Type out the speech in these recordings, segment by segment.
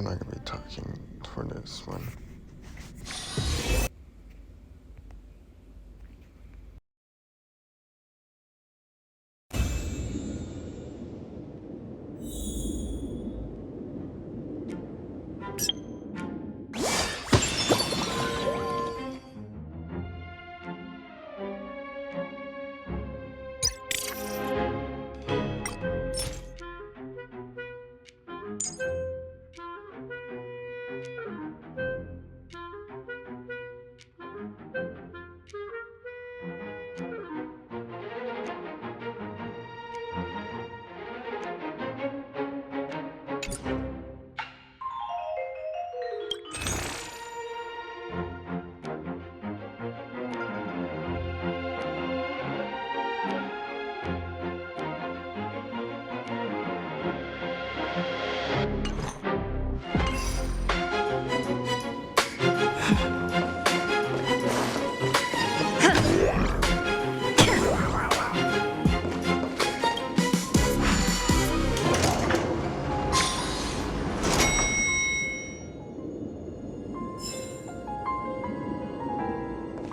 I'm not gonna be talking for this one.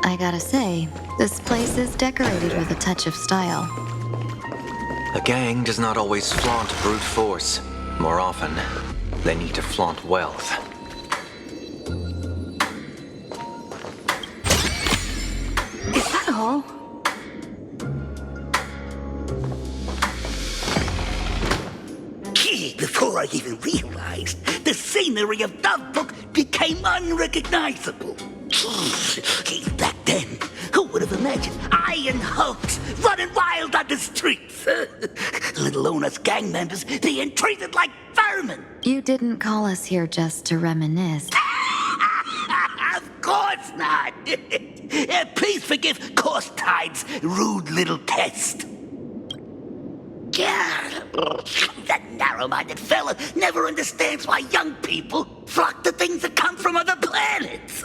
I gotta say, this place is decorated with a touch of style. A gang does not always flaunt brute force. More often, they need to flaunt wealth. Is that all? Before I even realized, the scenery of Dovebook became unrecognizable. Back then, who would have imagined iron hulks running wild on the streets? Let alone us gang members being treated like vermin. You didn't call us here just to reminisce. Of course not. Please forgive Course Tide's rude little test. That narrow-minded fella never understands why young people flock to things that come from other planets.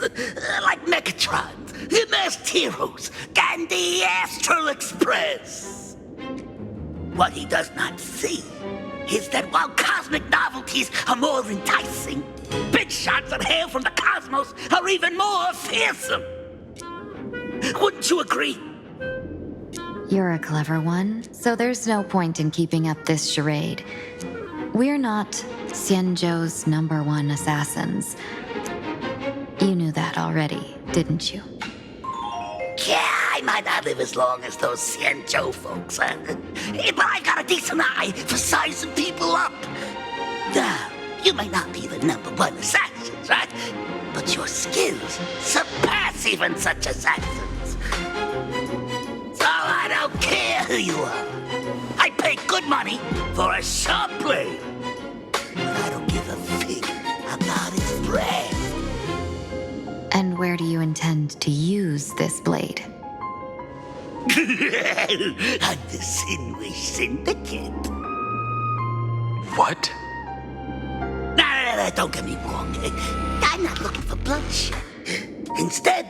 Like Mechatrons, Masked Heroes, and the Astral Express. What he does not see is that while cosmic novelties are more enticing, big shots of hail from the cosmos are even more fearsome. Wouldn't you agree? You're a clever one, so there's no point in keeping up this charade. We're not Xianzhou's #1 assassins. You knew that already, didn't you? Yeah, I might not live as long as those Xianzhou folks, but I got a decent eye for sizing people up. Now, you may not be the #1 assassins, right? But your skills surpass even such assassins. So I don't care who you are. I pay good money for a sharp blade. But I don't give a fig about its brand. And where do you intend to use this blade? On the Sinway Syndicate. What? No, don't get me wrong. I'm not looking for bloodshed. Instead,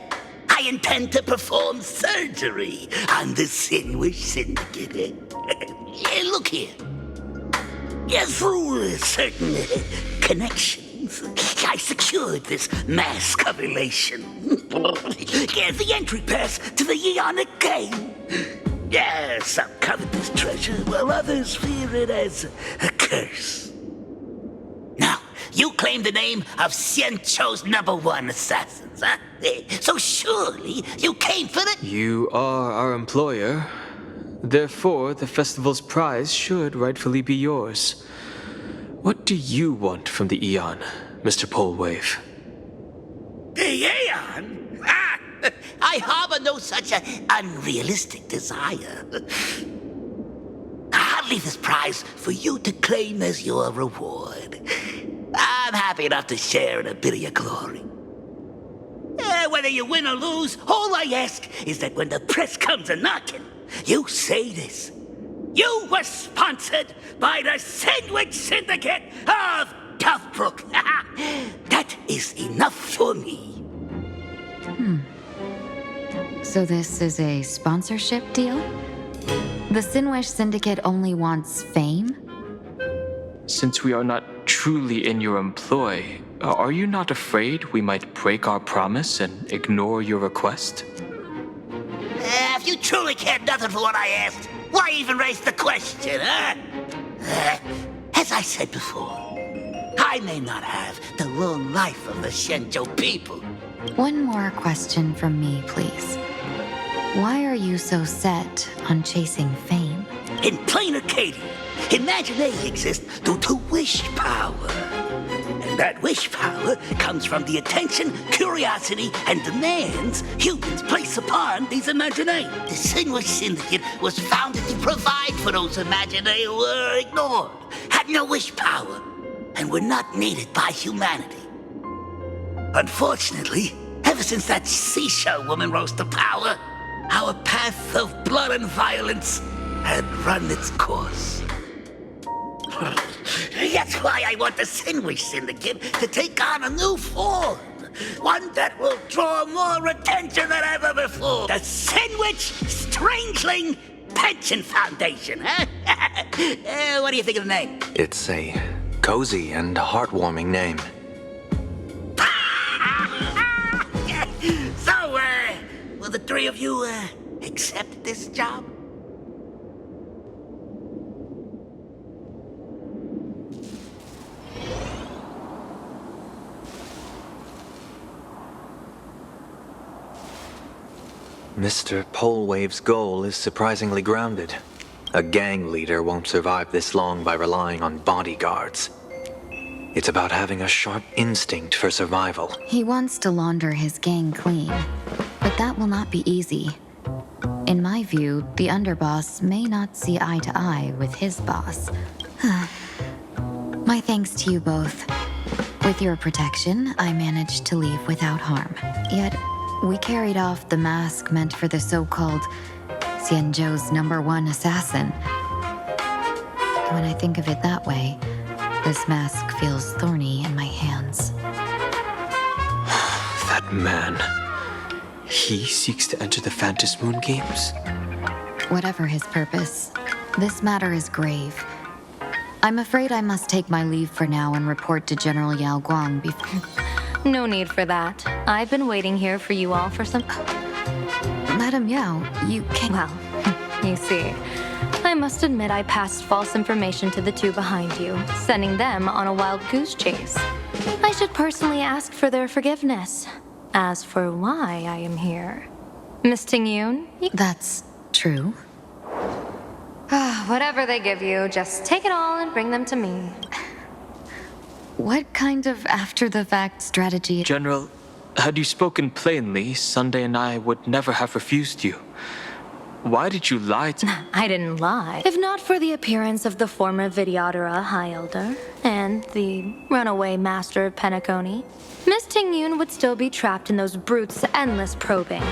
I intend to perform surgery on the Sinway Syndicate. Look here. Through certain connections, I secured this mass covulation. The entry pass to the Eonic game. Some covet this treasure, while others fear it as a curse. Now, you claim the name of Xianzhou's #1 assassins, huh? So surely you came for the... You are our employer. Therefore, the festival's prize should rightfully be yours. What do you want from the Eon, Mr. Polewave? The Aeon? I harbor no such unrealistic desire. I'll leave this prize for you to claim as your reward. I'm happy enough to share in a bit of your glory. Whether you win or lose, all I ask is that when the press comes a-knocking, you say this. You were sponsored by the Sandwich Syndicate of Dovebrook. That is enough for me. So this is a sponsorship deal? The Sinwish Syndicate only wants fame? Since we are not truly in your employ, are you not afraid we might break our promise and ignore your request? If you truly cared nothing for what I asked, why even raise the question, huh? As I said before, I may not have the long life of the Shenzhou people. One more question from me, please. Why are you so set on chasing fame? In plain Arcadia, imagination exists due to wish power. And that wish power comes from the attention, curiosity, and demands humans place upon these imaginae. The Sinwish Syndicate was founded to provide for those imaginae who were ignored, had no wish power, and were not needed by humanity. Unfortunately, ever since that seashell woman rose to power, our path of blood and violence had run its course. That's why I want the Sinwish Syndicate to take on a new form. One that will draw more attention than ever before. The Sinwish Strangeling Pension Foundation, huh? What do you think of the name? It's a cozy and heartwarming name. So, will the three of you, accept this job? Mr. Polewave's goal is surprisingly grounded. A gang leader won't survive this long by relying on bodyguards. It's about having a sharp instinct for survival. He wants to launder his gang clean, but that will not be easy. In my view, the underboss may not see eye to eye with his boss. My thanks to you both. With your protection, I managed to leave without harm. Yet, we carried off the mask meant for the so-called Xianzhou's #1 assassin. When I think of it that way, this mask feels thorny in my hands. That man. He seeks to enter the Phantom Moon Games? Whatever his purpose, this matter is grave. I'm afraid I must take my leave for now and report to General Yao Guang before... No need for that. I've been waiting here for you all for some... Madam Yao, you can... Well, you see, I must admit I passed false information to the two behind you, sending them on a wild goose chase. I should personally ask for their forgiveness. As for why I am here, Miss Tingyun, That's true. whatever they give you, just take it all and bring them to me. What kind of after-the-fact strategy... General, had you spoken plainly, Sunday and I would never have refused you. Why did you lie to... I didn't lie. If not for the appearance of the former Vidyadhara High Elder and the runaway Master of Penacony, Miss Tingyun would still be trapped in those brutes' endless probing.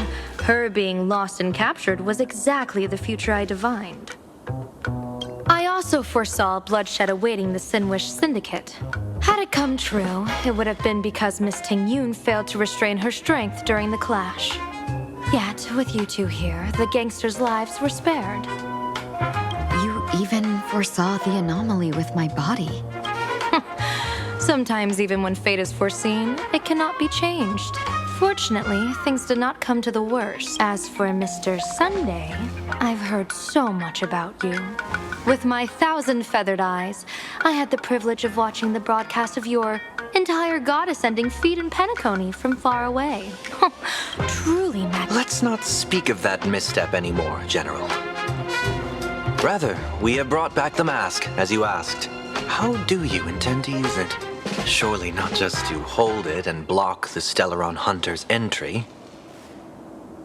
Her being lost and captured was exactly the future I divined. I also foresaw bloodshed awaiting the Sinwish Syndicate. Had it come true, it would have been because Miss Tingyun failed to restrain her strength during the clash. Yet, with you two here, the gangsters' lives were spared. You even foresaw the anomaly with my body. Sometimes, even when fate is foreseen, it cannot be changed. Fortunately, things did not come to the worst. As for Mr. Sunday, I've heard so much about you. With my 1,000-feathered eyes, I had the privilege of watching the broadcast of your entire goddess-ending feat in Penacony from far away. Truly magic. Let's not speak of that misstep anymore, General. Rather, we have brought back the mask, as you asked. How do you intend to use it? Surely not just to hold it and block the Stellaron Hunter's entry.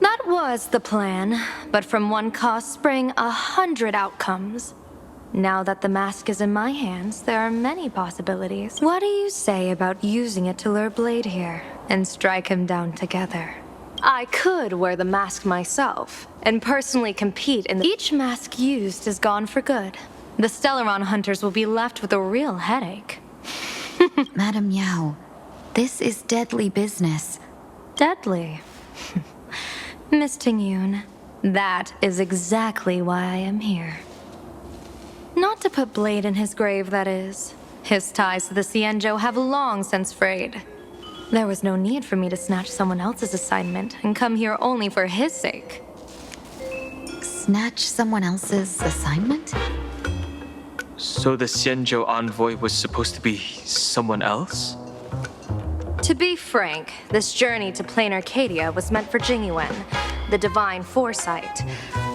That was the plan, but from one cause sprang 100 outcomes. Now that the mask is in my hands, there are many possibilities. What do you say about using it to lure Blade here and strike him down together? I could wear the mask myself and personally compete in the... Each mask used is gone for good. The Stellaron Hunters will be left with a real headache. Madam Yao, this is deadly business. Deadly. Miss Tingyun, that is exactly why I am here. Not to put Blade in his grave, that is. His ties to the Xianzhou have long since frayed. There was no need for me to snatch someone else's assignment and come here only for his sake. Snatch someone else's assignment? So the Xianzhou envoy was supposed to be someone else? To be frank, this journey to plain Arcadia was meant for Jingyuan, the divine foresight.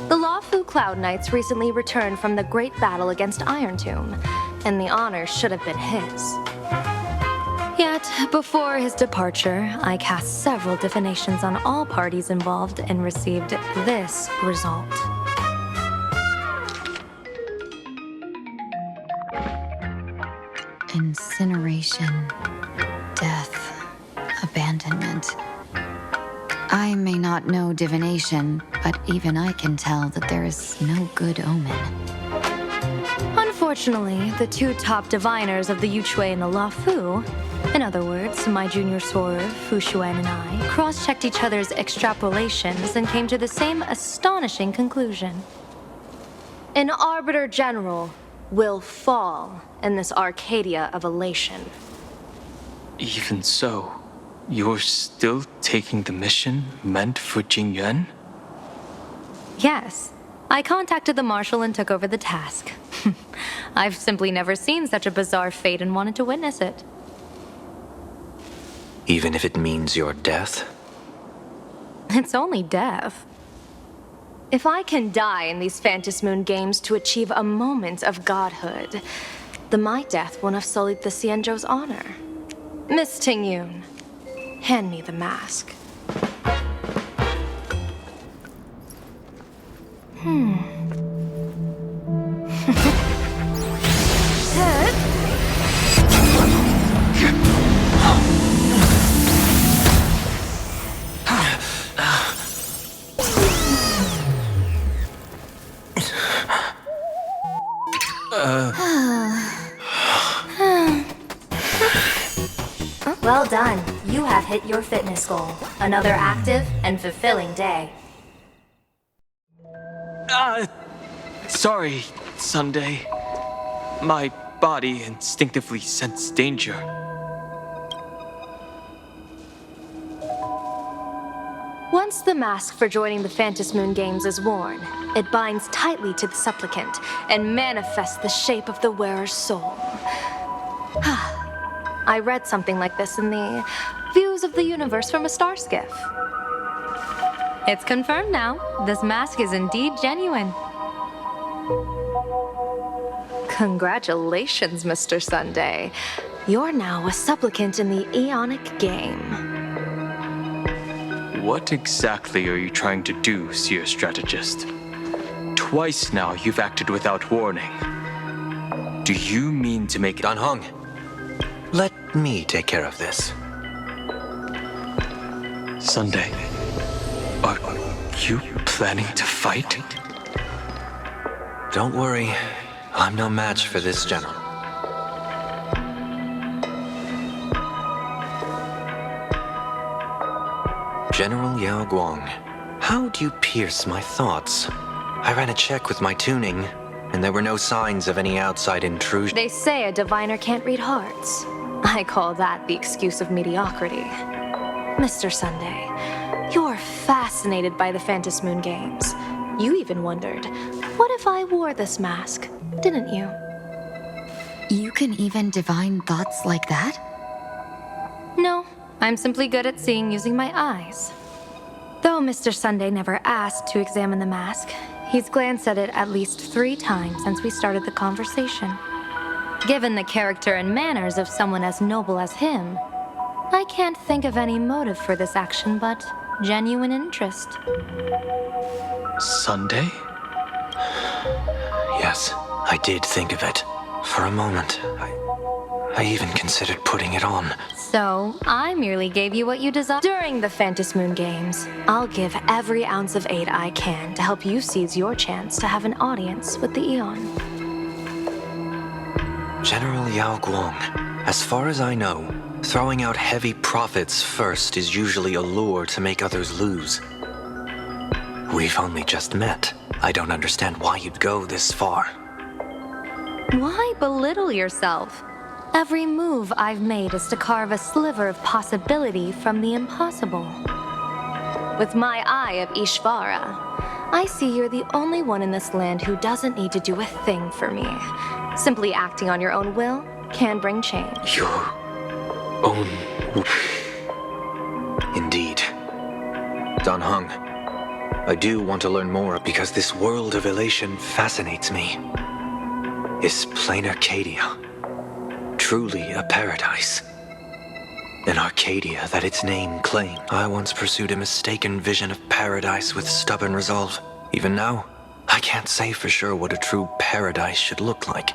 The Luofu Cloud Knights recently returned from the great battle against Iron Tomb, and the honor should have been his. Yet, before his departure, I cast several divinations on all parties involved and received this result. Incineration, death, abandonment. I may not know divination, but even I can tell that there is no good omen. Unfortunately, the two top diviners of the Yuchui and the Luofu, in other words, my junior soror, Fu Xuan, and I, cross-checked each other's extrapolations and came to the same astonishing conclusion. An Arbiter General will fall in this Arcadia of elation. Even so, you're still taking the mission meant for Jingyuan? Yes, I contacted the Marshal and took over the task. I've simply never seen such a bizarre fate and wanted to witness it. Even if it means your death? It's only death. If I can die in these Phantom Moon games to achieve a moment of godhood, then my death won't have sullied the Xianzhou's honor. Miss Tingyun, hand me the mask. Well done. You have hit your fitness goal. Another active and fulfilling day. Sorry, Sunday. My body instinctively sensed danger. Once the mask for joining the Phantom Moon Games is worn, it binds tightly to the supplicant and manifests the shape of the wearer's soul. I read something like this in the Views of the Universe from a Star Skiff. It's confirmed now. This mask is indeed genuine. Congratulations, Mr. Sunday. You're now a supplicant in the Aeonic game. What exactly are you trying to do, Seer Strategist? Twice now you've acted without warning. Do you mean to make it Danhong, let me take care of this. Sunday? Are you planning to fight? Don't worry, I'm no match for this general. General Yao Guang, how do you pierce my thoughts? I ran a check with my tuning, and there were no signs of any outside intrusion. They say a diviner can't read hearts. I call that the excuse of mediocrity. Mr. Sunday, you're fascinated by the Phantom Moon Games. You even wondered, what if I wore this mask, didn't you? You can even divine thoughts like that? No, I'm simply good at seeing using my eyes. Though Mr. Sunday never asked to examine the mask, he's glanced at it at least 3 times since we started the conversation. Given the character and manners of someone as noble as him, I can't think of any motive for this action but genuine interest. Sunday? Yes, I did think of it. For a moment, I even considered putting it on. So, I merely gave you what you desired. During the Phantom Moon Games, I'll give every ounce of aid I can to help you seize your chance to have an audience with the Eon. General Yao Guang, as far as I know, throwing out heavy profits first is usually a lure to make others lose. We've only just met. I don't understand why you'd go this far. Why belittle yourself? Every move I've made is to carve a sliver of possibility from the impossible. With my eye of Ishvara, I see you're the only one in this land who doesn't need to do a thing for me. Simply acting on your own will can bring change. Your own... Indeed. Dan Heng, I do want to learn more because this world of elation fascinates me. Is plain Arcadia truly a paradise? An Arcadia that its name claimed. I once pursued a mistaken vision of paradise with stubborn resolve. Even now, I can't say for sure what a true paradise should look like.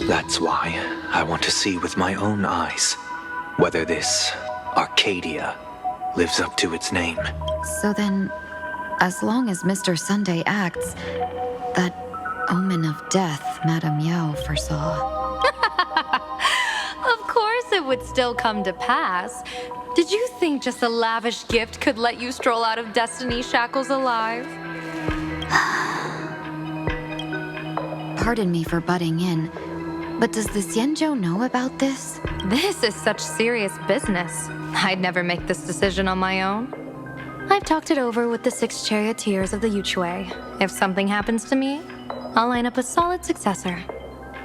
That's why I want to see with my own eyes whether this Arcadia lives up to its name. So then, as long as Mr. Sunday acts, that omen of death Madame Yao foresaw. Of course it would still come to pass. Did you think just a lavish gift could let you stroll out of Destiny's shackles alive? Pardon me for butting in, but does the Xianzhou know about this? This is such serious business. I'd never make this decision on my own. I've talked it over with the 6 charioteers of the Yuchui. If something happens to me, I'll line up a solid successor.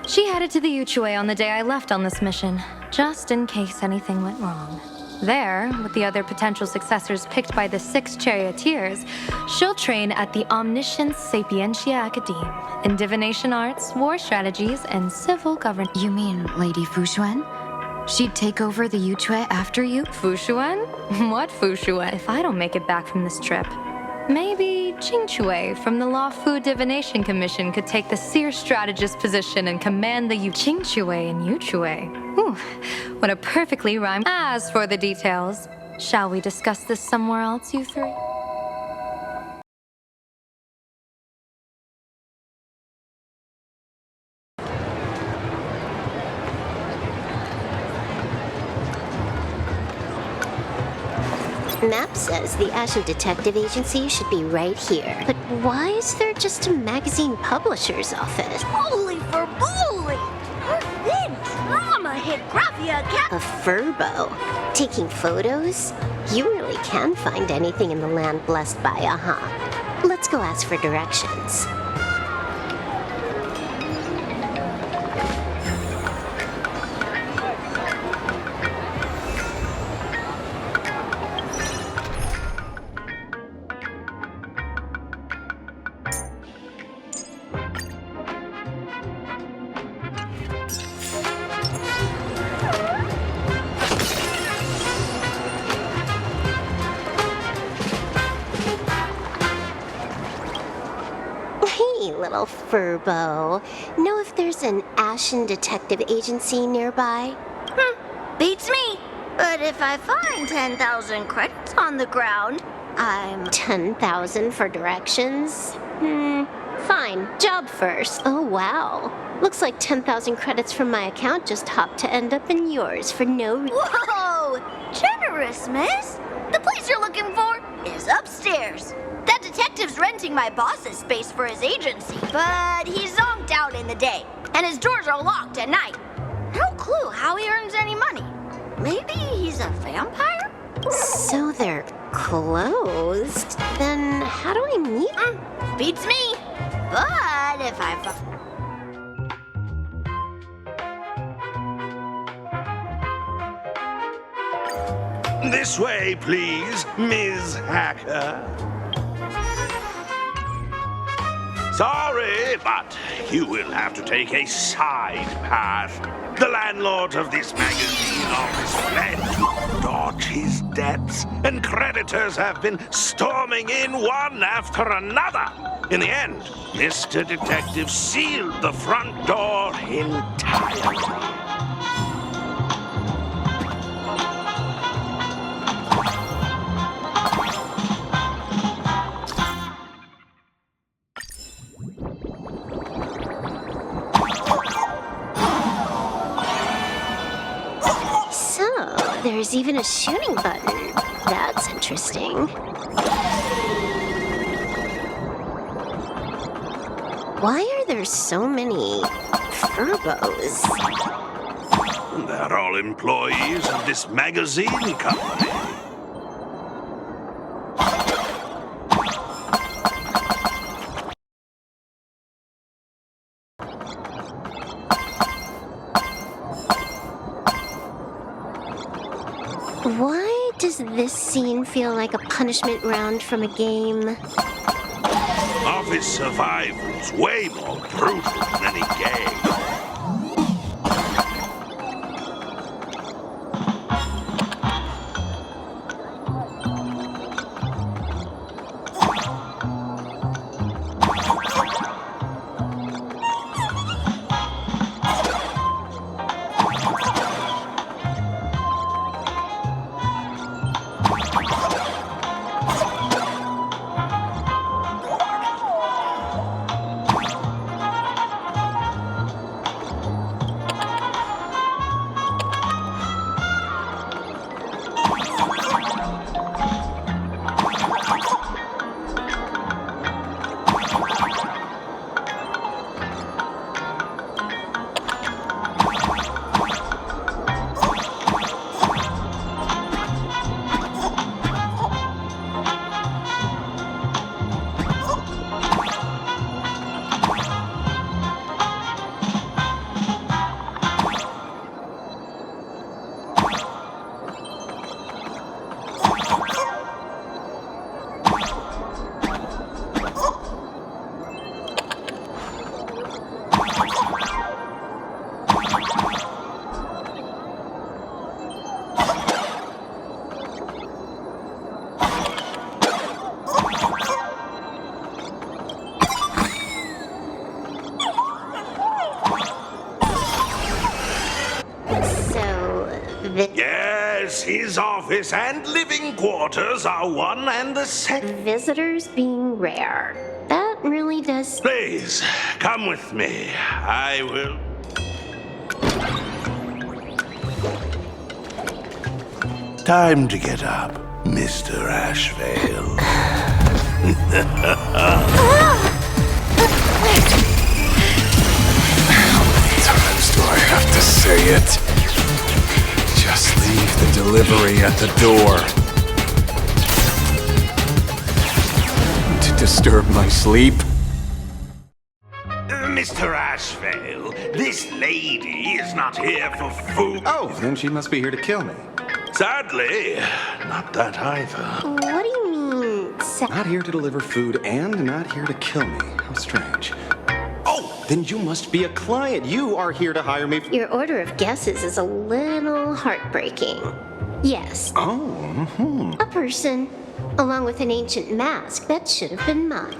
She headed to the Yuchui on the day I left on this mission, just in case anything went wrong. There, with the other potential successors picked by the 6 charioteers, she'll train at the Omniscience Sapientia Academe in divination arts, war strategies, and civil governance. You mean Lady Fushuan? She'd take over the Yuchui after you? Fushuan? What Fushuan? If I don't make it back from this trip, maybe Qingchui from the Law Fu Divination Commission could take the seer strategist position and command the Qingchui and Yuchui. Ooh, what a perfectly rhymed. As for the details, shall we discuss this somewhere else, you three? Map says the Ashen Detective Agency should be right here. But why is there just a magazine publisher's office? Holy for bully! Her thin drama hit Graphia A furbo? Taking photos? You really can find anything in the land blessed by, Let's go ask for directions. Little furbo. Know if there's an Ashen Detective Agency nearby? Beats me. But if I find 10,000 credits on the ground, I'm... 10,000 for directions? Fine. Job first. Oh, wow. Looks like 10,000 credits from my account just hopped to end up in yours for no reason. Whoa! Generous, miss. The place you're looking for is upstairs. That detective's renting my boss's space for his agency, but he's zonked out in the day, and his doors are locked at night. No clue how he earns any money. Maybe he's a vampire? So they're closed? Then how do I meet? Beats me. But if I... This way, please, Ms. Hacker. Sorry, but you will have to take a side path. The landlord of this magazine office fled to dodge his debts, and creditors have been storming in one after another. In the end, Mr. Detective sealed the front door entirely. There's even a shooting button. That's interesting. Why are there so many furbos? They're all employees of this magazine company. Why does this scene feel like a punishment round from a game? Office survival's way more brutal than any game. Yes, his office and living quarters are one and the same. Visitors being rare. That really does... Please, come with me. I will... Time to get up, Mr. Ashvale. How many times do I have to say it? Just leave the delivery at the door. To disturb my sleep? Mr. Ashvale, this lady is not here for food. Oh, then she must be here to kill me. Sadly, not that either. What do you mean, Not here to deliver food and not here to kill me. How strange. Oh, then you must be a client. You are here to hire me. Your order of guesses is a little heartbreaking. Yes. Oh, A person, along with an ancient mask that should have been mine.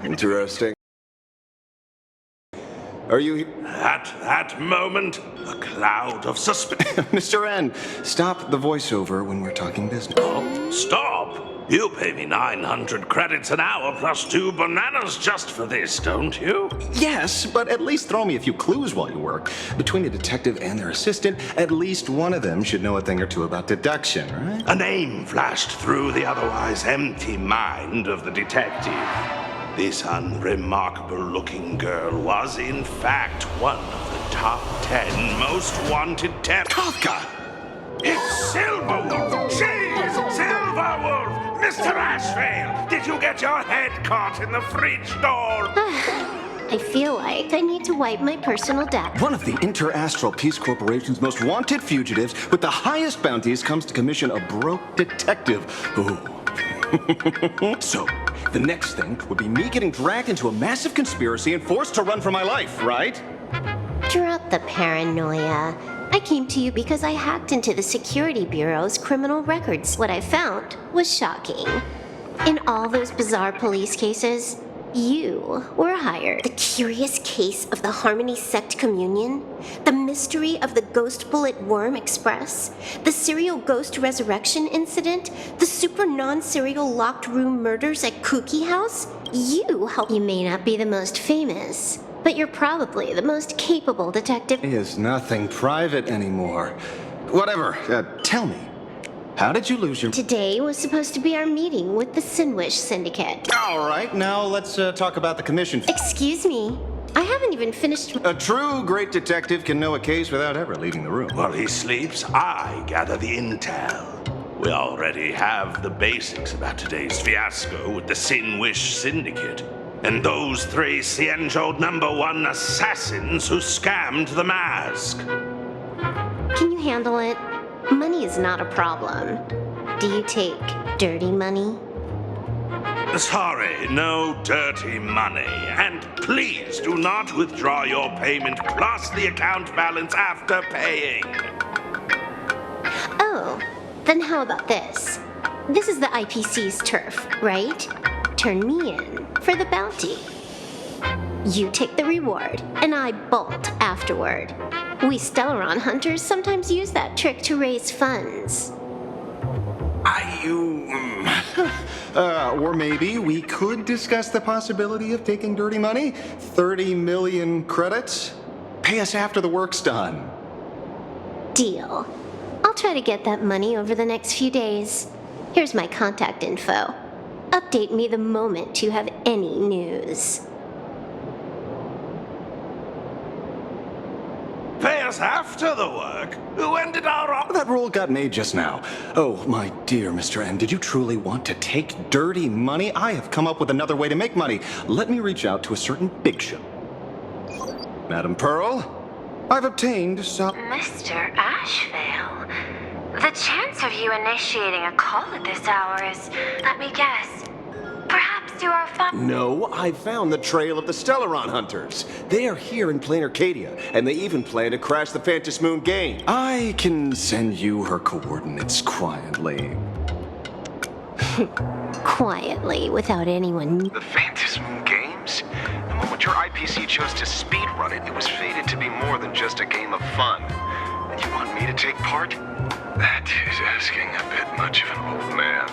Interesting. Are you... At that moment, a cloud of suspicion. Mr. N, stop the voiceover when we're talking business. Oh, stop! You pay me 900 credits an hour plus 2 bananas just for this, don't you? Yes, but at least throw me a few clues while you work. Between a detective and their assistant, at least one of them should know a thing or two about deduction, right? A name flashed through the otherwise empty mind of the detective. This unremarkable-looking girl was, in fact, one of the top 10 most wanted Kafka! It's Silverwolf! She's Silverwolf! Mr. Ashvale, did you get your head caught in the fridge door? I feel like I need to wipe my personal data. One of the Interastral Peace Corporation's most wanted fugitives with the highest bounties comes to commission a broke detective. Ooh. So, the next thing would be me getting dragged into a massive conspiracy and forced to run for my life, right? Drop the paranoia. I came to you because I hacked into the Security Bureau's criminal records. What I found was shocking. In all those bizarre police cases, you were hired. The curious case of the Harmony Sect Communion, the mystery of the Ghost Bullet Worm Express, the serial ghost resurrection incident, the super non-serial locked room murders at Kooky House. You helped. You may not be the most famous, but you're probably the most capable detective. Is nothing private anymore. Whatever, tell me. How did you lose your... Today was supposed to be our meeting with the Sinwish Syndicate. All right, now let's talk about the commission. Excuse me. I haven't even finished... A true great detective can know a case without ever leaving the room. While he sleeps, I gather the intel. We already have the basics about today's fiasco with the Sinwish Syndicate and those 3 Xianzhou #1 assassins who scammed the mask. Can you handle it? Money is not a problem. Do you take dirty money? Sorry, no dirty money. And please do not withdraw your payment plus the account balance after paying. Oh, then how about this? This is the IPC's turf, right? Turn me in for the bounty. You take the reward, and I bolt afterward. We Stellaron hunters sometimes use that trick to raise funds. Or maybe we could discuss the possibility of taking dirty money. 30 million credits. Pay us after the work's done. Deal. I'll try to get that money over the next few days. Here's my contact info. Update me the moment you have any news. Pay us after the work? When did our... That rule got made just now. Oh, my dear Mr. N, did you truly want to take dirty money? I have come up with another way to make money. Let me reach out to a certain big shot. Madam Pearl, I've obtained some... Mr. Ashvale, the chance of you initiating a call at this hour is, let me guess, perhaps you are No, I found the trail of the Stellaron hunters. They are here in plain Arcadia, and they even plan to crash the Phantom Moon game. I can send you her coordinates quietly. Quietly, without anyone... The Phantom Moon games? The moment your IPC chose to speedrun it, it was fated to be more than just a game of fun. And you want me to take part? That is asking a bit much of an old man.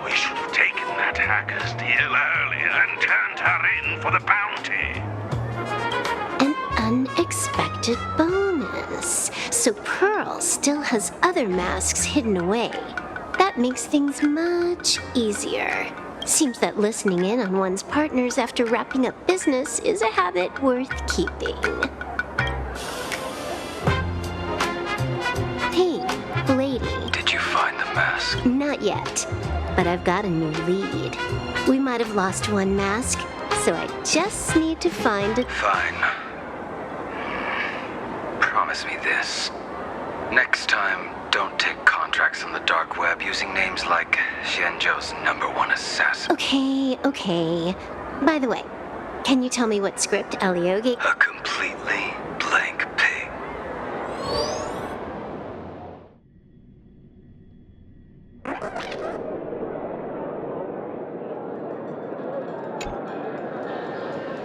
We should have taken that hacker's deal earlier and turned her in for the bounty. An unexpected bonus. So Pearl still has other masks hidden away. That makes things much easier. Seems that listening in on one's partners after wrapping up business is a habit worth keeping. Hey, lady. Did you find the mask? Not yet, but I've got a new lead. We might have lost one mask, so I just need to find a... Fine. Promise me this. Next time, don't take contracts on the dark web using names like Xianzhou's #1 assassin. Okay. By the way, can you tell me what script Elio gave? A completely blank pig.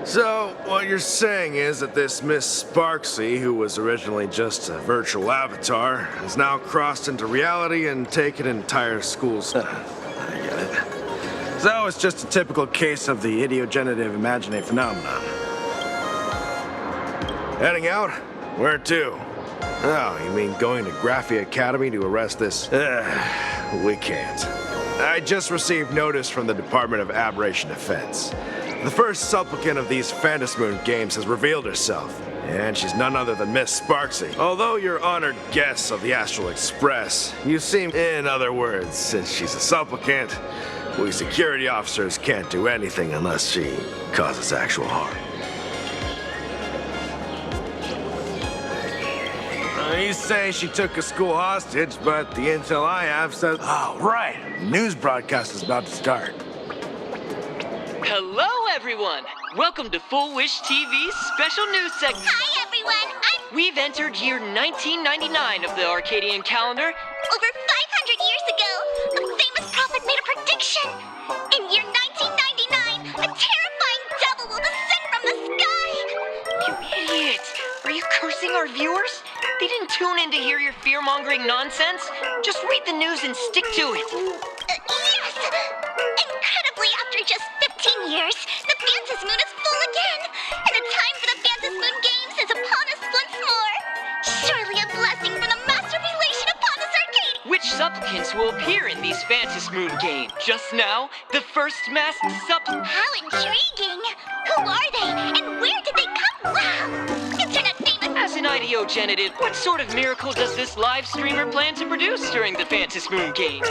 So, what you're saying is that this Miss Sparksy, who was originally just a virtual avatar, has now crossed into reality and taken entire schools. I get it. So, it's just a typical case of the idiogenerative imaginary phenomenon. Heading out? Where to? Oh, you mean going to Graphia Academy to arrest this? We can't. I just received notice from the Department of Aberration Defense. The first supplicant of these Phantom Moon games has revealed herself, and she's none other than Miss Sparksy. Although you're honored guests of the Astral Express, you seem, in other words, since she's a supplicant, we security officers can't do anything unless she causes actual harm. You say she took a school hostage, but the intel I have says... Oh, right. News broadcast is about to start. Hello, everyone! Welcome to Full Wish TV's special news segment. Hi, everyone! We've entered year 1999 of the Arcadian calendar. Over 500 years ago, a famous prophet made a prediction. In year 1999, a terrifying devil will descend from the sky. You idiot! Are you cursing our viewers? They didn't tune in to hear your fear-mongering nonsense. Just read the news and stick to it. Yes! Incredibly, after just 15 years, the Phantom Moon is full again, and the time for the Phantom Moon Games is upon us once more. Surely a blessing from the master relation upon this arcade. Which supplicants will appear in these Phantom Moon games. Just now, the first masked supplicant... How intriguing! Who are they, and where did they come? Wow! Internet famous! As an ideogenitive, what sort of miracle does this live streamer plan to produce during the Phantom Moon games?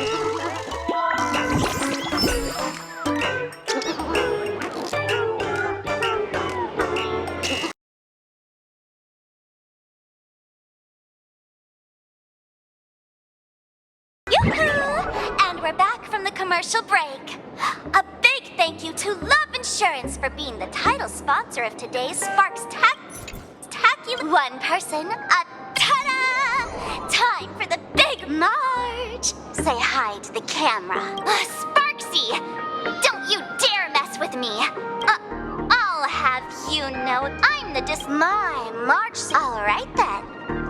Yoo-hoo! And we're back from the commercial break. A big thank you to Love Insurance for being the title sponsor of today's Sparks Tacular. One person, ta-da! Time for the big march. Say hi to the camera. Sparksy, don't you dare mess with me. I'll have you know I'm the my march. All right then.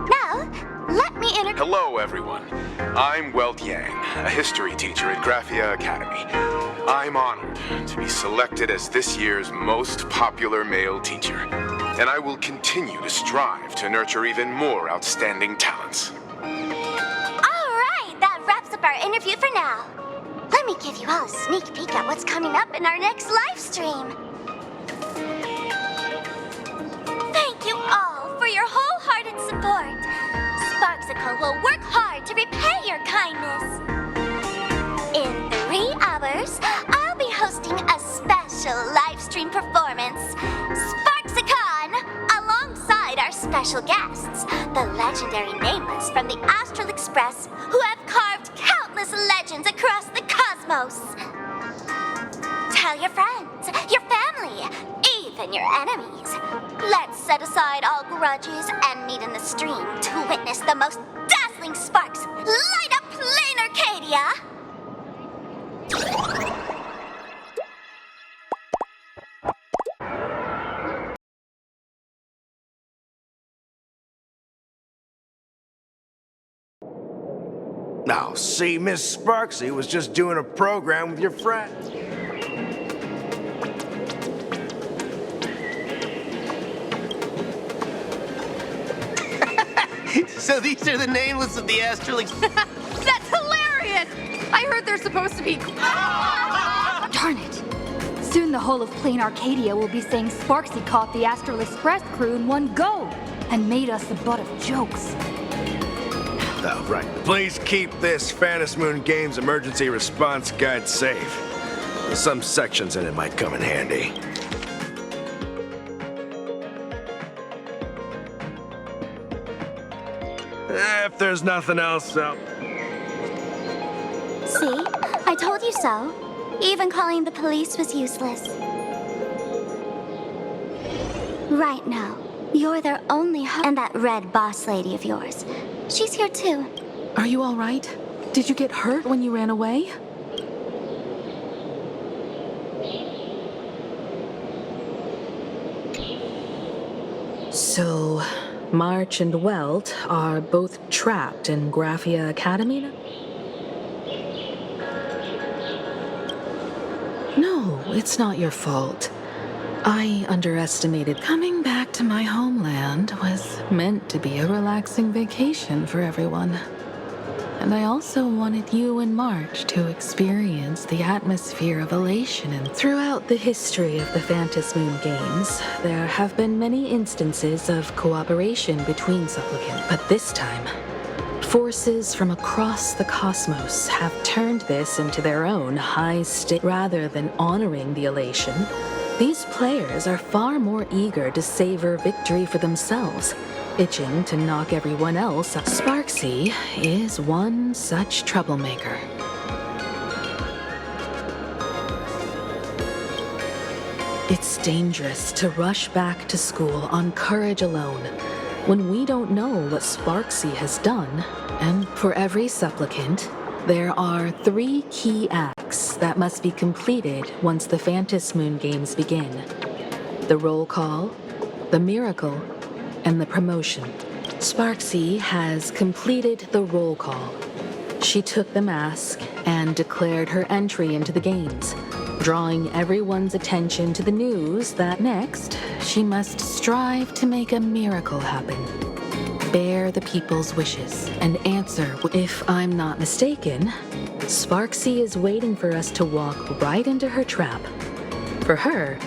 Now, let me introduce. Hello, everyone. I'm Weld Yang, a history teacher at Graphia Academy. I'm honored to be selected as this year's most popular male teacher, and I will continue to strive to nurture even more outstanding talents. All right, that wraps up our interview for now. Let me give you all a sneak peek at what's coming up in our next live stream. Thank you all for your wholehearted support. Sparksicle will work hard to repay your kindness. In 3 hours, I'll be hosting a special live stream performance, Sparksicon, alongside our special guests, the legendary Nameless from the Astral Express, who have carved countless legends across the cosmos. Tell your friends, your family, even your enemies. Let's set aside all grudges and meet in the stream to witness the most dazzling sparks light up plain Arcadia. Now, see, Miss Sparksy was just doing a program with your friend. So these are the nameless of the Astral That's hilarious! I heard they're supposed to be... Darn it! Soon the whole of plain Arcadia will be saying Sparksy caught the Astral Express crew in one go and made us the butt of jokes. Oh, right. Please keep this Phantom Moon Games emergency response guide safe. Some sections in it might come in handy. If there's nothing else, See? I told you so. Even calling the police was useless. Right now, you're their only hope. And that red boss lady of yours. She's here too. Are you all right? Did you get hurt when you ran away? So, March and Welt are both trapped in Graphia Academy now? No, it's not your fault. I underestimated. Coming back to my homeland was meant to be a relaxing vacation for everyone. And I also wanted you and March to experience the atmosphere of elation. And throughout the history of the Phantom Moon Games, there have been many instances of cooperation between supplicants. But this time, forces from across the cosmos have turned this into their own high stake. Rather than honoring the elation, these players are far more eager to savor victory for themselves, itching to knock everyone else out. Sparksy is one such troublemaker. It's dangerous to rush back to school on courage alone when we don't know what Sparksy has done. And for every supplicant, there are 3 key acts that must be completed once the Phantom Moon Games begin: the roll call, the miracle, and the promotion. Sparksy has completed the roll call. She took the mask and declared her entry into the games, drawing everyone's attention to the news that next she must strive to make a miracle happen. bear the people's wishes and answer. If I'm not mistaken, Sparksy is waiting for us to walk right into her trap. For her,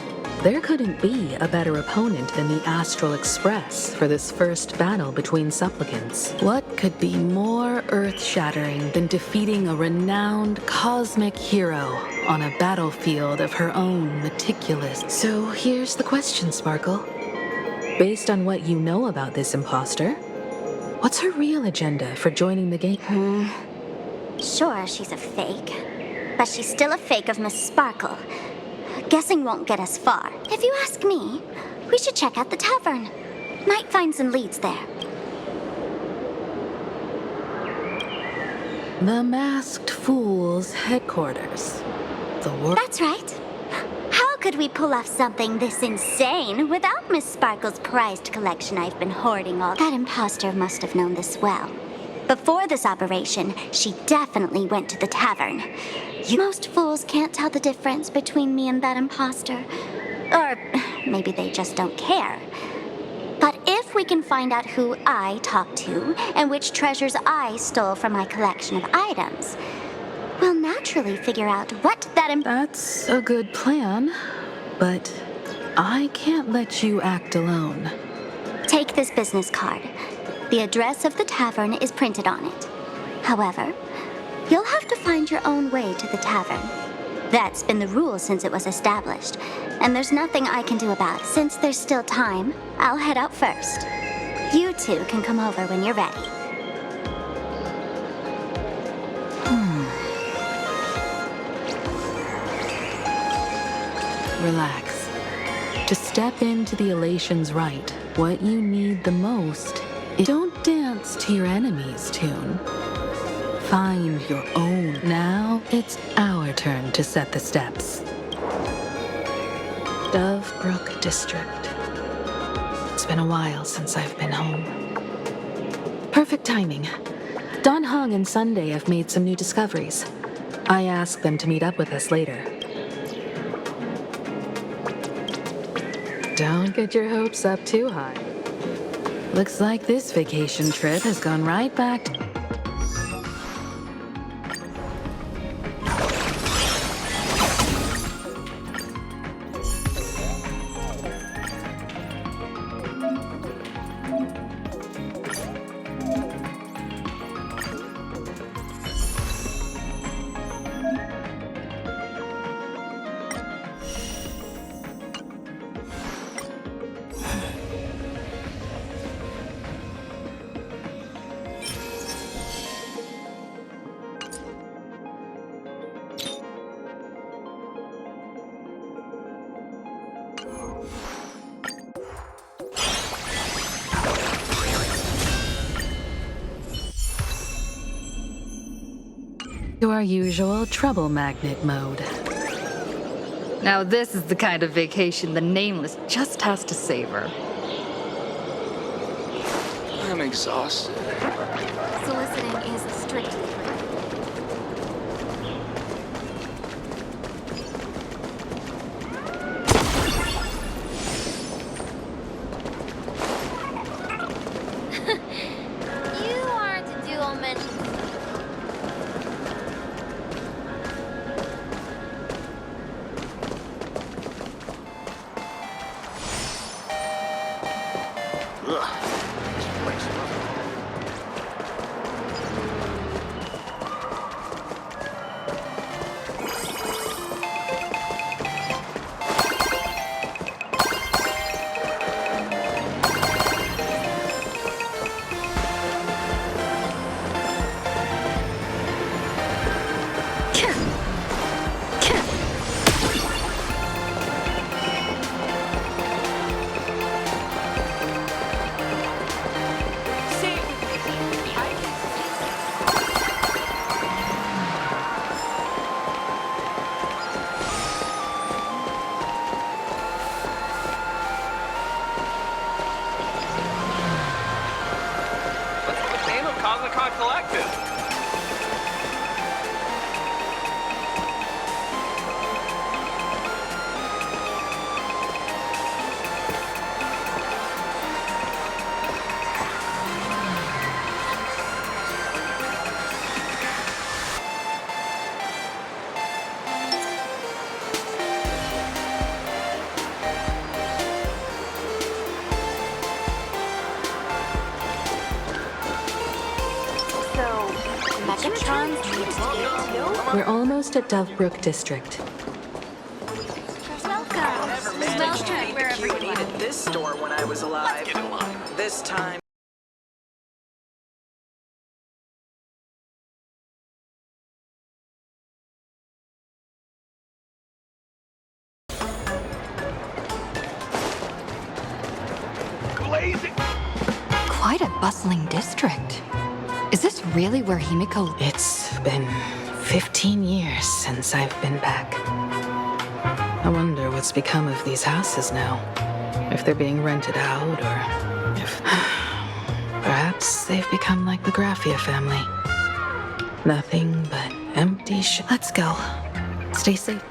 there couldn't be a better opponent than the Astral Express for this first battle between supplicants. What could be more earth-shattering than defeating a renowned cosmic hero on a battlefield of her own meticulous? So here's the question, Sparkle. Based on what you know about this imposter, what's her real agenda for joining the game? Sure, she's a fake. But she's still a fake of Miss Sparkle. Guessing won't get us far. If you ask me, we should check out the tavern. Might find some leads there. The Masked Fool's headquarters. That's right. How could we pull off something this insane without Miss Sparkle's prized collection I've been hoarding all? That imposter must have known this well. Before this operation, she definitely went to the tavern. Most fools can't tell the difference between me and that imposter. Or maybe they just don't care. But if we can find out who I talked to and which treasures I stole from my collection of items, we'll naturally figure out what that That's a good plan, but I can't let you act alone. Take this business card. The address of the tavern is printed on it. However, you'll have to find your own way to the tavern. That's been the rule since it was established, and there's nothing I can do about it. Since there's still time, I'll head out first. You two can come over when you're ready. Relax. To step into the elation's right, what you need the most is don't dance to your enemy's tune. Find your own. Now it's our turn to set the steps. Dovebrook District. It's been a while since I've been home. Perfect timing. Don Hung and Sunday have made some new discoveries. I asked them to meet up with us later. Don't get your hopes up too high. Looks like this vacation trip has gone right back to... Your usual trouble magnet mode. Now this is the kind of vacation the Nameless just has to savor. I'm exhausted. Soliciting is strictly You aren't a dual mention. So, Megatron's TTO? We're almost at Dovebrook District. Welcome wherever you are. At this store when I was alive. Let's get in line. This time. Blazing! Quite a bustling district. Is this really where Himiko... It's been 15 years since I've been back. I wonder what's become of these houses now. If they're being rented out, or if... Perhaps they've become like the Graffia family. Nothing but empty Let's go. Stay safe.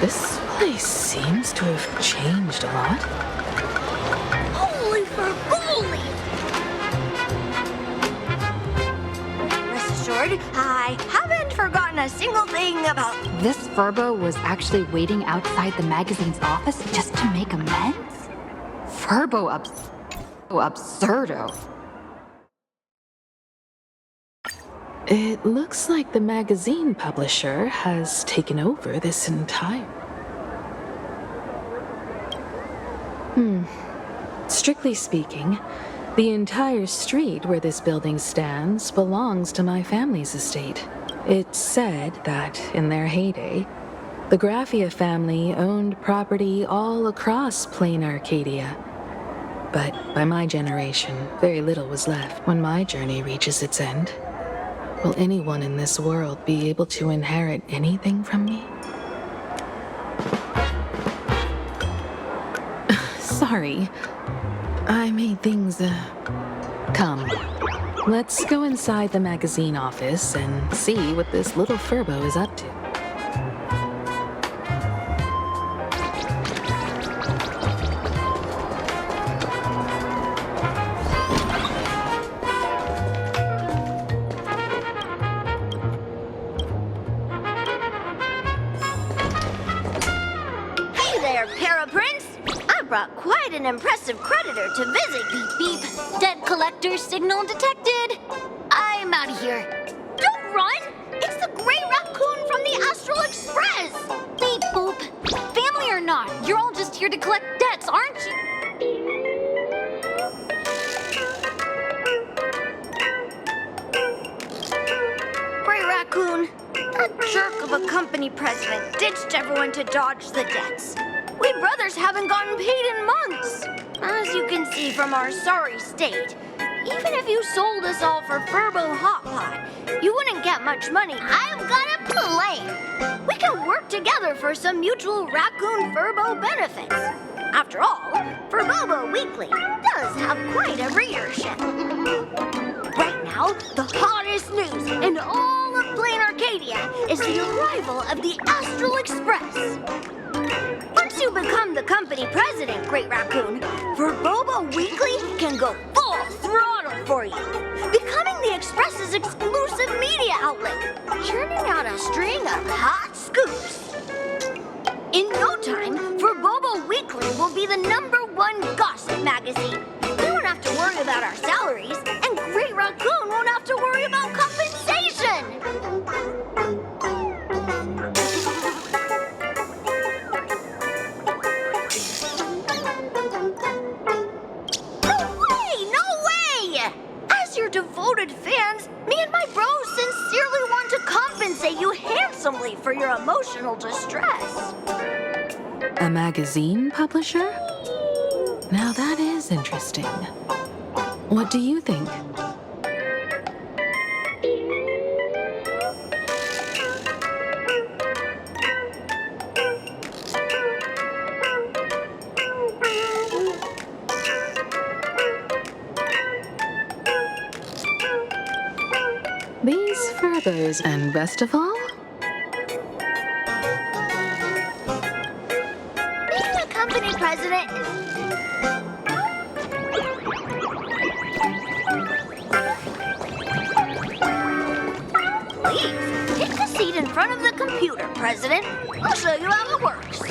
This place seems to have changed a lot. Holy for goalie! Rest assured, I haven't forgotten a single thing about... This Furbo was actually waiting outside the magazine's office just to make amends? Furbo absurdo. It looks like the magazine publisher has taken over this entire... Strictly speaking, the entire street where this building stands belongs to my family's estate. It's said that, in their heyday, The Graphia family owned property all across plain Arcadia. But by my generation, very little was left. When my journey reaches its end, will anyone in this world be able to inherit anything from me? Sorry. I made things, Come. Let's go inside the magazine office and see what this little Furbo is up to. Hey there, Paraprince! I brought quite an impressive creditor to visit. Beep beep. Debt collector signal detected. I'm out of here. Don't run! It's the Gray Raccoon from the Astral Express! Beep boop. Family or not, you're all just here to collect debts, aren't you? Gray Raccoon, that jerk of a company president ditched everyone to dodge the debts. We brothers haven't gotten paid in months. As you can see from our sorry state, even if you sold us all for Furbo Hot Pot, you wouldn't get much money. I've got a plan. We can work together for some mutual Raccoon Furbo benefits. After all, Furbobo Weekly does have quite a readership. Right now, the hottest news in all of plain Arcadia is the arrival of the Astral Express. Once you become the company president, Great Raccoon, Furbobo Weekly can go full throttle for you, becoming the Express's exclusive media outlet, churning out a string of hot scoops. In no time, Furbobo Weekly will be the #1 gossip magazine. We won't have to worry about our salaries, and Great Raccoon won't have to worry about compensation. No way! As your devoted fans, me and my bros sincerely want to compensate you handsomely for your emotional distress. A magazine publisher? Now that is interesting. What do you think? These Furbos, and best of all, Being a company president Please, take the seat in front of the computer, President. I'll show you how it works.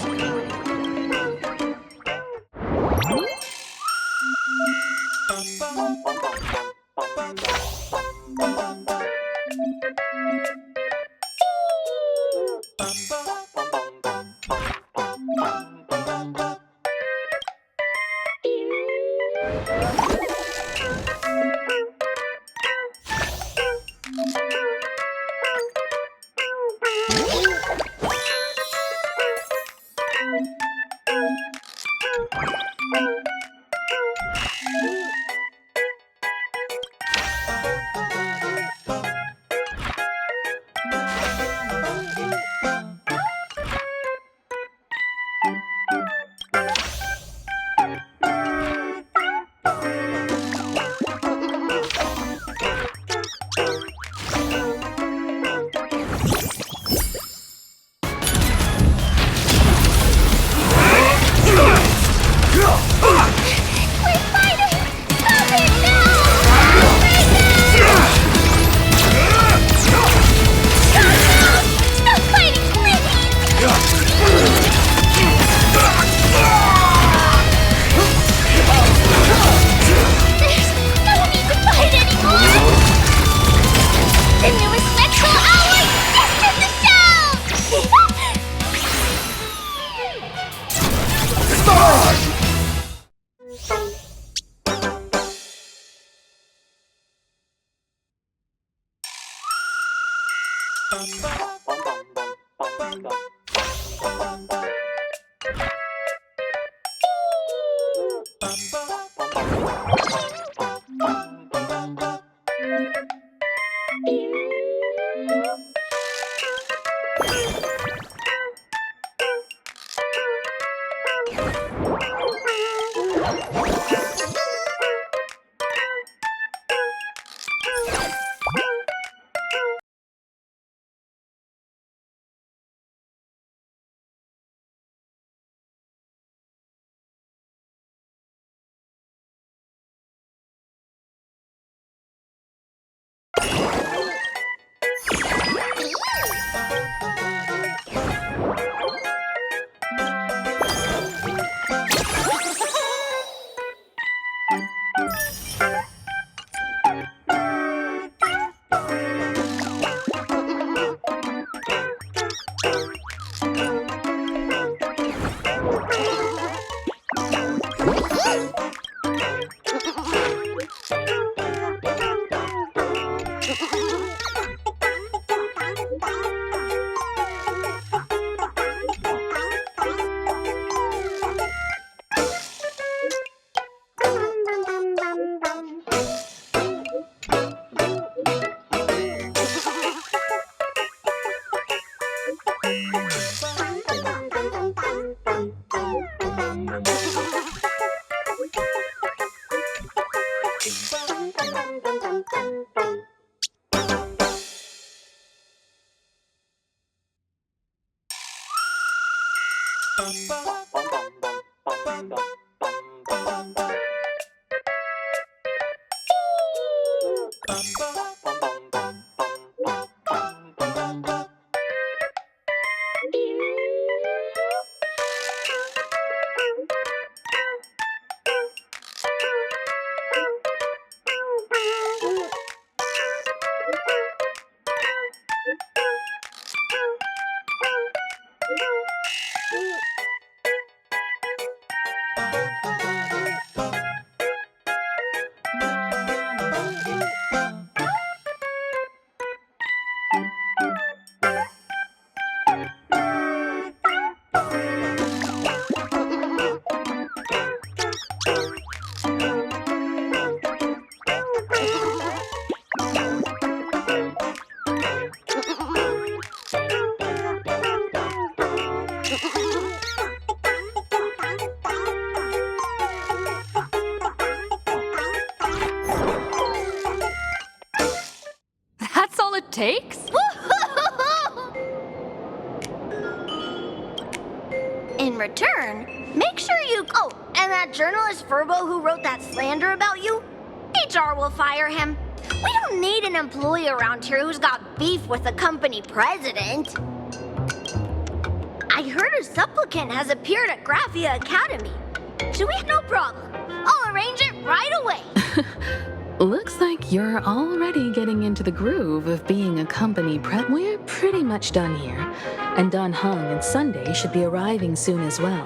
That's all it takes? In return, make sure you... Oh, and that journalist Verbo who wrote that slander about you? HR will fire him. We don't need an employee around here who's got beef with the company president. I heard a supplicant has appeared at Graphia Academy. Should we have no problem? I'll arrange it right away. Looks like you're already getting into the groove of being a company We're pretty much done here, and Don Hung and Sunday should be arriving soon as well.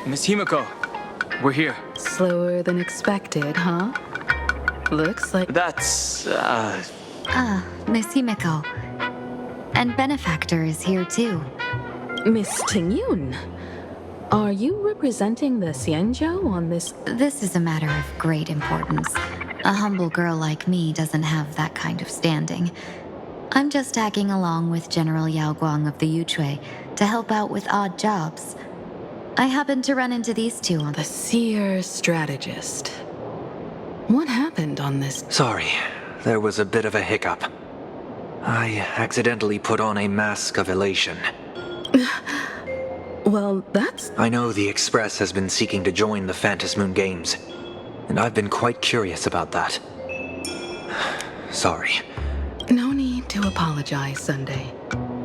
Miss Himiko, we're here. Slower than expected, huh? Looks like... That's, Miss Himiko. And Benefactor is here too. Miss Tingyun, are you representing the Xianzhou on this? This is a matter of great importance. A humble girl like me doesn't have that kind of standing. I'm just tagging along with General Yao Guang of the Yuchui to help out with odd jobs. I happened to run into these two on the seer strategist. What happened on this? Sorry, there was a bit of a hiccup. I accidentally put on a mask of elation. Well, that's... I know the Express has been seeking to join the Phantom Moon Games, and I've been quite curious about that. Sorry. No need to apologize, Sunday.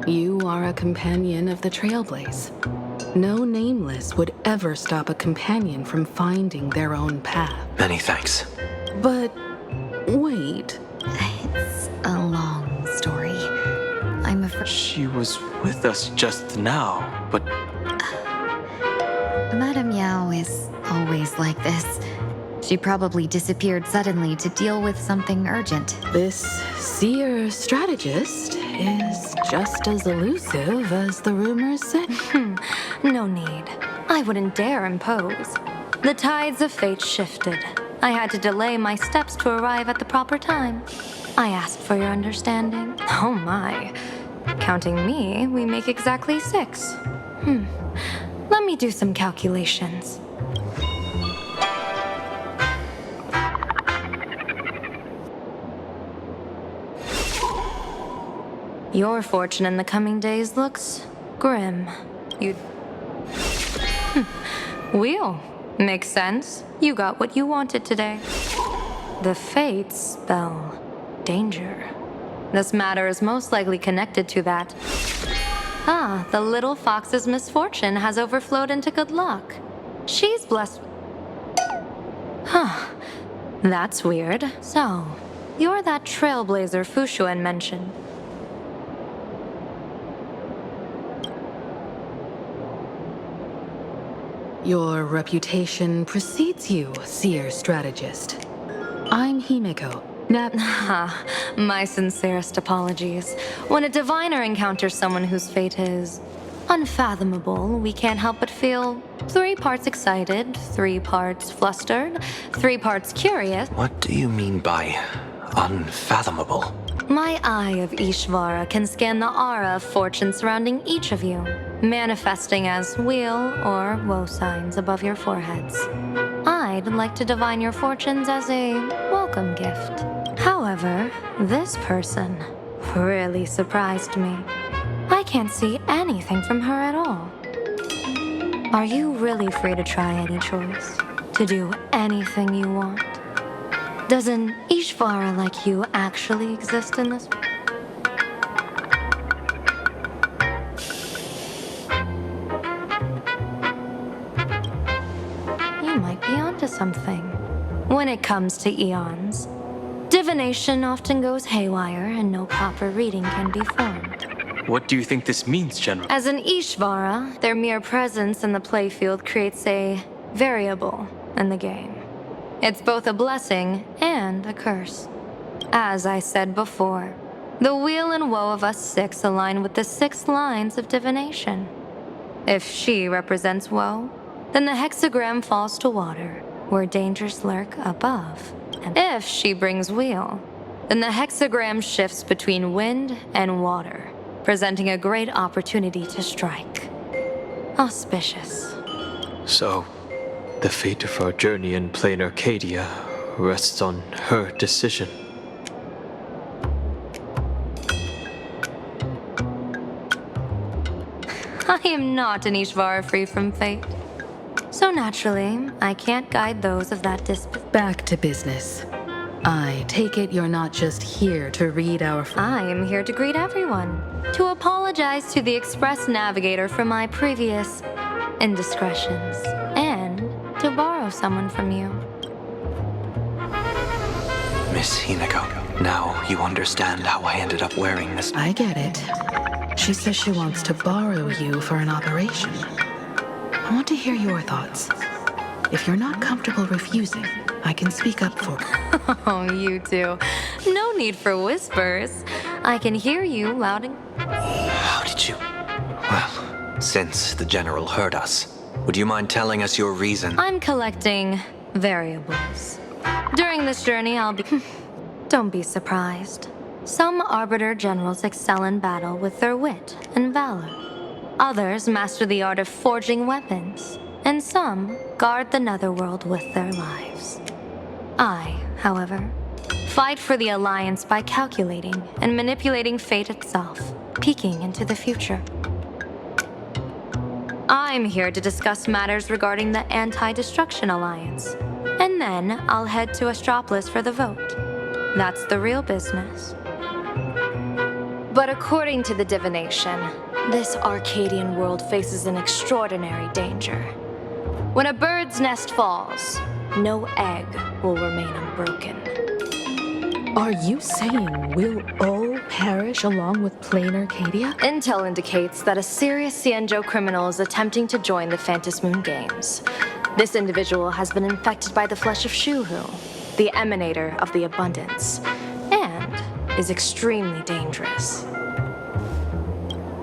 You are a companion of the Trailblaze. No nameless would ever stop a companion from finding their own path. Many thanks. But wait. It's a long story. I'm afraid... She was with us just now, but... Madame Yao is always like this. She probably disappeared suddenly to deal with something urgent. This seer strategist is just as elusive as the rumors said. No need. I wouldn't dare impose. The tides of fate shifted. I had to delay my steps to arrive at the proper time. I asked for your understanding. Oh my. Counting me, we make exactly 6. Let me do some calculations. Your fortune in the coming days looks grim. Wheel. Makes sense. You got what you wanted today. The fates spell danger. This matter is most likely connected to that. The little fox's misfortune has overflowed into good luck. She's blessed. That's weird. So, you're that trailblazer Fushuan mentioned. Your reputation precedes you, seer strategist. I'm Himeko. My sincerest apologies. When a diviner encounters someone whose fate is unfathomable, we can't help but feel 3 parts excited, 3 parts flustered, 3 parts curious. What do you mean by unfathomable? My eye of Ishvara can scan the aura of fortune surrounding each of you, manifesting as weal or woe signs above your foreheads. I'd like to divine your fortunes as a welcome gift. However, this person really surprised me. I can't see anything from her at all. Are you really free to try any choice? To do anything you want? Does an Ishvara like you actually exist in this? You might be onto something. When it comes to eons, divination often goes haywire and no proper reading can be formed. What do you think this means, General? As an Ishvara, their mere presence in the playfield creates a variable in the game. It's both a blessing and a curse. As I said before, the weal and woe of us 6 align with the 6 lines of divination. If she represents woe, then the hexagram falls to water, where dangers lurk above. And if she brings weal, then the hexagram shifts between wind and water, presenting a great opportunity to strike. Auspicious. So, the fate of our journey in plain Arcadia rests on her decision. I am not an Ishvara free from fate. So naturally, I can't guide those of that Back to business. I take it you're not just here to read our... I am here to greet everyone. To apologize to the Express Navigator for my previous indiscretions. And to borrow someone from you. Miss Himeko, now you understand how I ended up wearing this. I get it. She says she wants to borrow you for an operation. I want to hear your thoughts. If you're not comfortable refusing, I can speak up for her. Oh, you two. No need for whispers. I can hear you loud and... How did you... Well, since the General heard us, would you mind telling us your reason? I'm collecting variables. During this journey, I'll be... Don't be surprised. Some Arbiter Generals excel in battle with their wit and valor. Others master the art of forging weapons. And some guard the netherworld with their lives. I, however, fight for the Alliance by calculating and manipulating fate itself, peeking into the future. I'm here to discuss matters regarding the Anti-Destruction Alliance, and then I'll head to Astropolis for the vote. That's the real business. But according to the divination, this Arcadian world faces an extraordinary danger. When a bird's nest falls, no egg will remain unbroken. Are you saying we'll all perish along with plain Arcadia? Intel indicates that a serious Xianzhou criminal is attempting to join the Phantom Moon Games. This individual has been infected by the flesh of Shuhu, the emanator of the abundance, and is extremely dangerous.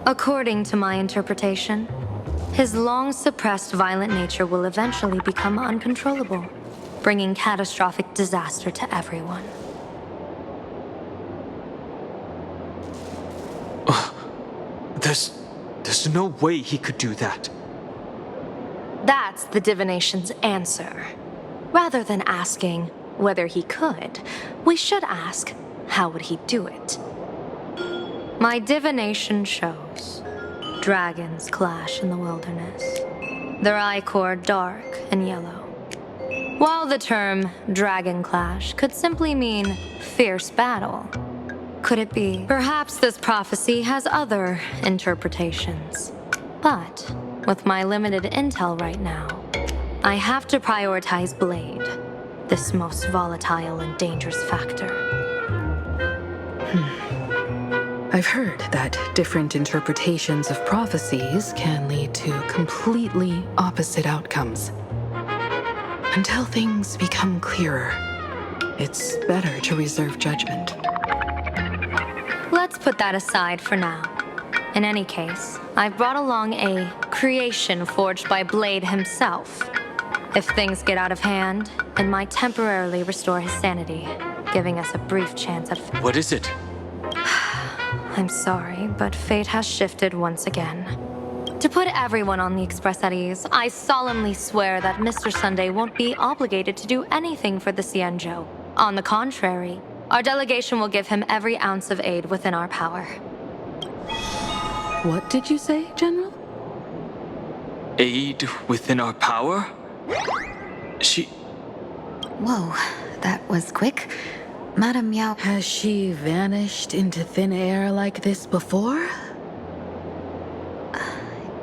According to my interpretation, his long-suppressed violent nature will eventually become uncontrollable, bringing catastrophic disaster to everyone. There's no way he could do that. That's the divination's answer. Rather than asking whether he could, we should ask, how would he do it? My divination shows dragons clash in the wilderness, their ichor dark and yellow. While the term dragon clash could simply mean fierce battle, could it be? Perhaps this prophecy has other interpretations. But with my limited intel right now, I have to prioritize Blade, this most volatile and dangerous factor. I've heard that different interpretations of prophecies can lead to completely opposite outcomes. Until things become clearer, it's better to reserve judgment. Let's put that aside for now. In any case, I've brought along a creation forged by Blade himself. If things get out of hand, it might temporarily restore his sanity, giving us a brief chance at... What is it? I'm sorry, but fate has shifted once again. To put everyone on the Express at ease, I solemnly swear that Mr. Sunday won't be obligated to do anything for the Xianzhou. On the contrary, our delegation will give him every ounce of aid within our power. What did you say, General? Aid within our power? Whoa, that was quick. Madame Yao... Has she vanished into thin air like this before?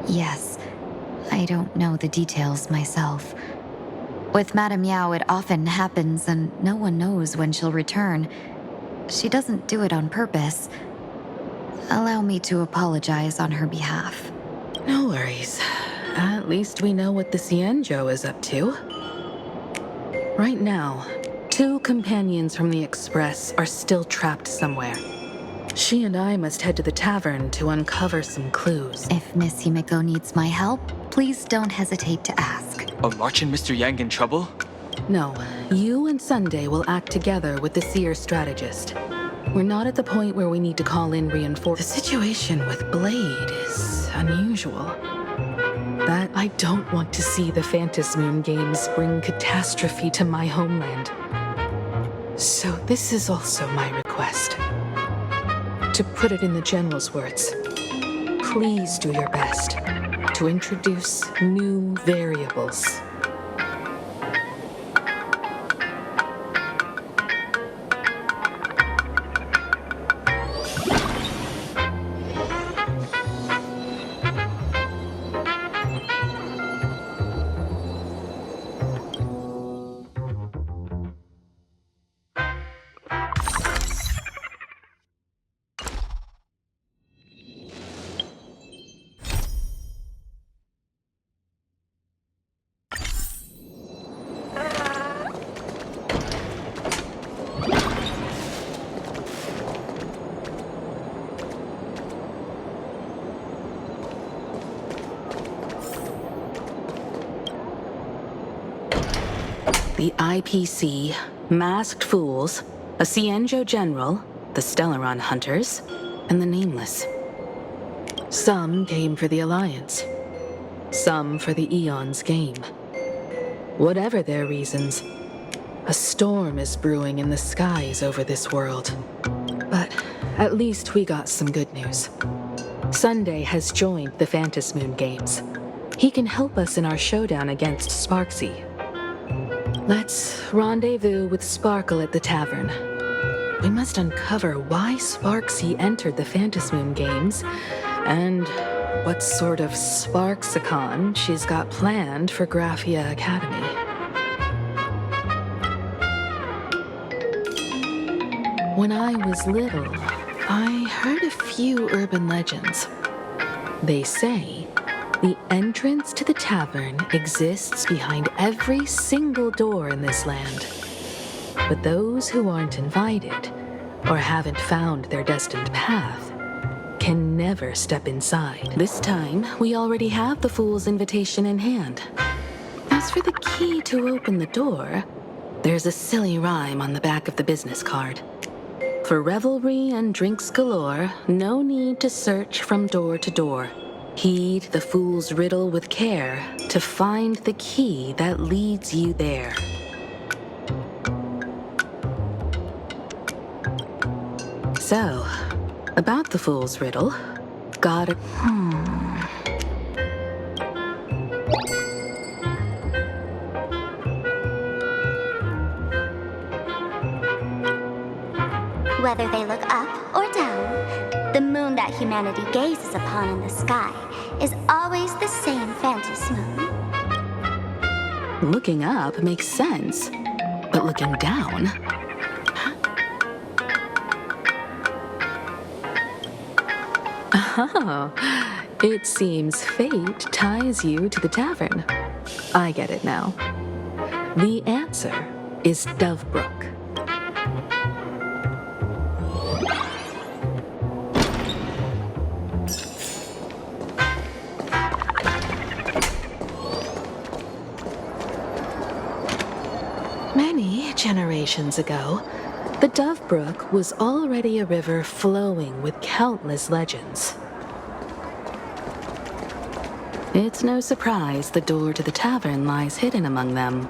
Yes. I don't know the details myself. With Madame Yao, it often happens and no one knows when she'll return. She doesn't do it on purpose. Allow me to apologize on her behalf. No worries. At least we know what the Xianzhou is up to. Right now, 2 companions from the Express are still trapped somewhere. She and I must head to the tavern to uncover some clues. If Miss Himeko needs my help, please don't hesitate to ask. Are March and Mr. Yang in trouble? No, you and Sunday will act together with the seer strategist. We're not at the point where we need to call in reinforcements. The situation with Blade is unusual. That I don't want to see the Phantom Moon Games bring catastrophe to my homeland. So this is also my request. To put it in the General's words, please do your best to introduce new variables. The IPC, Masked Fools, a Xianzhou General, the Stellaron Hunters, and the Nameless. Some came for the Alliance. Some for the Eon's game. Whatever their reasons, a storm is brewing in the skies over this world. But at least we got some good news. Sunday has joined the Phantom Moon Games. He can help us in our showdown against Sparksy. Let's rendezvous with Sparkle at the tavern. We must uncover why Sparksy entered the Phantom Moon Games, and what sort of Sparksicon she's got planned for Graphia Academy. When I was little, I heard a few urban legends. They say the entrance to the tavern exists behind every single door in this land. But those who aren't invited, or haven't found their destined path, can never step inside. This time, we already have the Fool's invitation in hand. As for the key to open the door, there's a silly rhyme on the back of the business card. For revelry and drinks galore, no need to search from door to door. Heed the fool's riddle with care to find the key that leads you there. So, about the fool's riddle, got it. Whether they look up or down, the moon that humanity gazes upon in the sky is always the same Phantos moon. Looking up makes sense, but looking down? Oh, it seems fate ties you to the tavern. I get it now. The answer is Dovebrook. Many generations ago, the Dovebrook was already a river flowing with countless legends. It's no surprise the door to the tavern lies hidden among them.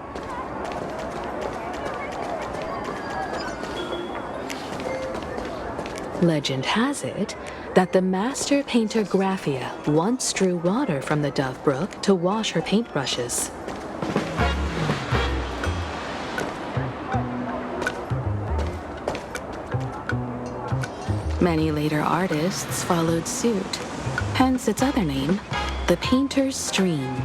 Legend has it that the master painter Graphia once drew water from the Dovebrook to wash her paintbrushes. Many later artists followed suit, hence its other name, the Painter's Stream.